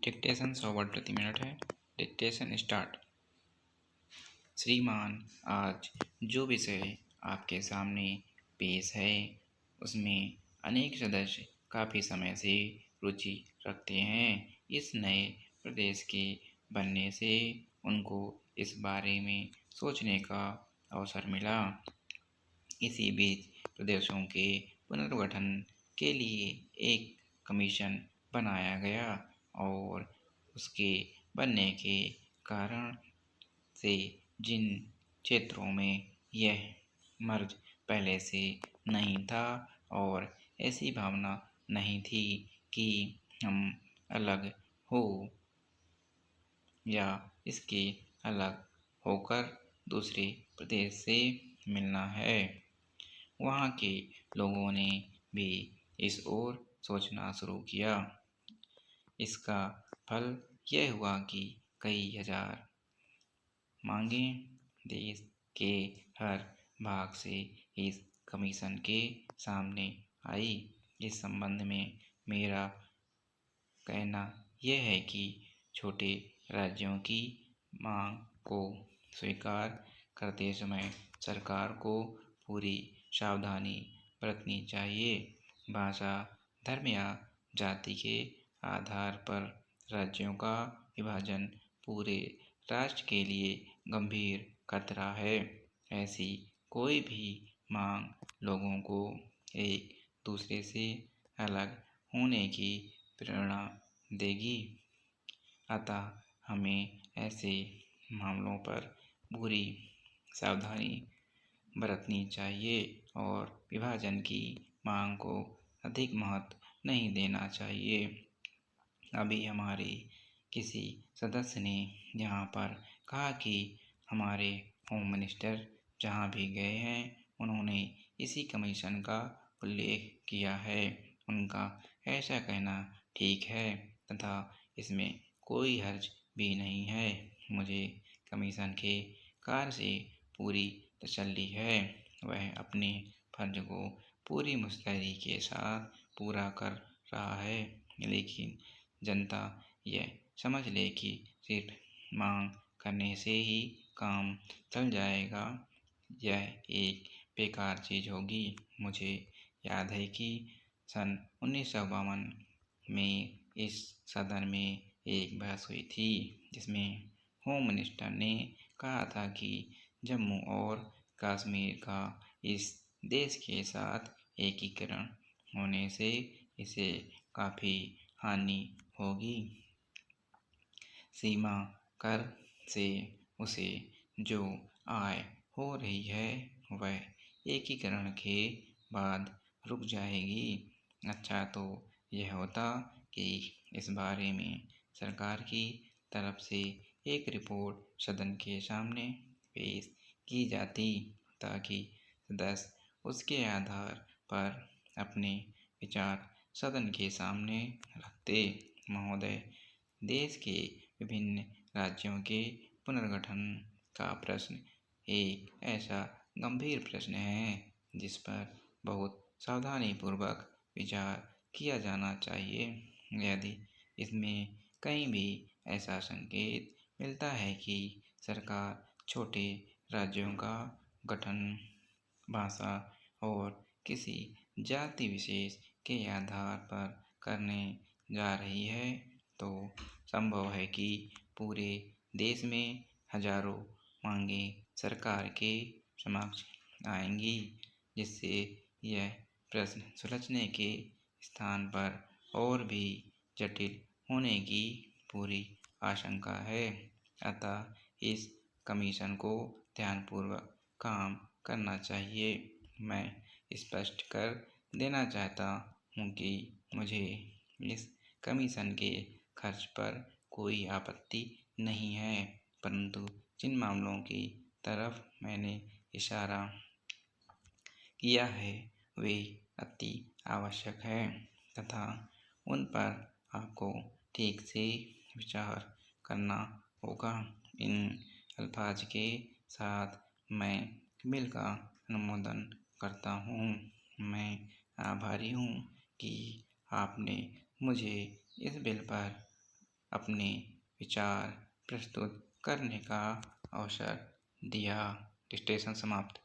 Dictation 100 word प्रति minute है। Dictation start. श्रीमान, आज जो विषय आपके सामने पेश है उसमें अनेक सदस्य काफ़ी समय से रुचि रखते हैं। इस नए प्रदेश के बनने से उनको इस बारे में सोचने का अवसर मिला। इसी बीच प्रदेशों के पुनर्गठन के लिए एक कमीशन बनाया गया और उसके बनने के कारण से जिन क्षेत्रों में यह मर्ज पहले से नहीं था और ऐसी भावना नहीं थी कि हम अलग हो या इसके अलग होकर दूसरे प्रदेश से मिलना है, वहाँ के लोगों ने भी इस ओर सोचना शुरू किया। इसका फल यह हुआ कि कई हजार मांगें देश के हर भाग से इस कमीशन के सामने आई। इस संबंध में मेरा कहना यह है कि छोटे राज्यों की मांग को स्वीकार करते समय सरकार को पूरी सावधानी बरतनी चाहिए। भाषा, धर्म या जाति के आधार पर राज्यों का विभाजन पूरे राष्ट्र के लिए गंभीर खतरा है। ऐसी कोई भी मांग लोगों को एक दूसरे से अलग होने की प्रेरणा देगी। अतः हमें ऐसे मामलों पर पूरी सावधानी बरतनी चाहिए और विभाजन की मांग को अधिक महत्व नहीं देना चाहिए। अभी हमारे किसी सदस्य ने यहाँ पर कहा कि हमारे होम मिनिस्टर जहाँ भी गए हैं उन्होंने इसी कमीशन का उल्लेख किया है। उनका ऐसा कहना ठीक है तथा इसमें कोई हर्ज भी नहीं है। मुझे कमीशन के कार्य से पूरी तसल्ली है। वह अपने फर्ज को पूरी मुस्तैदी के साथ पूरा कर रहा है, लेकिन जनता यह समझ ले कि सिर्फ मांग करने से ही काम चल जाएगा, यह एक बेकार चीज़ होगी। मुझे याद है कि सन 1952 में इस सदन में एक बहस हुई थी जिसमें होम मिनिस्टर ने कहा था कि जम्मू और कश्मीर का इस देश के साथ एकीकरण होने से इसे काफ़ी हानि होगी। सीमा कर से उसे जो आय हो रही है वह एकीकरण के बाद रुक जाएगी। अच्छा तो यह होता कि इस बारे में सरकार की तरफ से एक रिपोर्ट सदन के सामने पेश की जाती ताकि सदस्य उसके आधार पर अपने विचार सदन के सामने रखते। महोदय, देश के विभिन्न राज्यों के पुनर्गठन का प्रश्न एक ऐसा गंभीर प्रश्न है जिस पर बहुत सावधानीपूर्वक विचार किया जाना चाहिए। यदि इसमें कहीं भी ऐसा संकेत मिलता है कि सरकार छोटे राज्यों का गठन भाषा और किसी जाति विशेष के आधार पर करने जा रही है तो संभव है कि पूरे देश में हजारों मांगें सरकार के समक्ष आएंगी, जिससे यह प्रश्न सुलझने के स्थान पर और भी जटिल होने की पूरी आशंका है। अतः इस कमीशन को ध्यानपूर्वक काम करना चाहिए। मैं स्पष्ट कर देना चाहता हूँ कि मुझे इस कमीशन के खर्च पर कोई आपत्ति नहीं है, परंतु जिन मामलों की तरफ मैंने इशारा किया है वे अति आवश्यक है तथा उन पर आपको ठीक से विचार करना होगा। इन अल्फाज के साथ मैं बिल का अनुमोदन करता हूँ। मैं आभारी हूँ कि आपने मुझे इस बिल पर अपने विचार प्रस्तुत करने का अवसर दिया। स्टेशन समाप्त।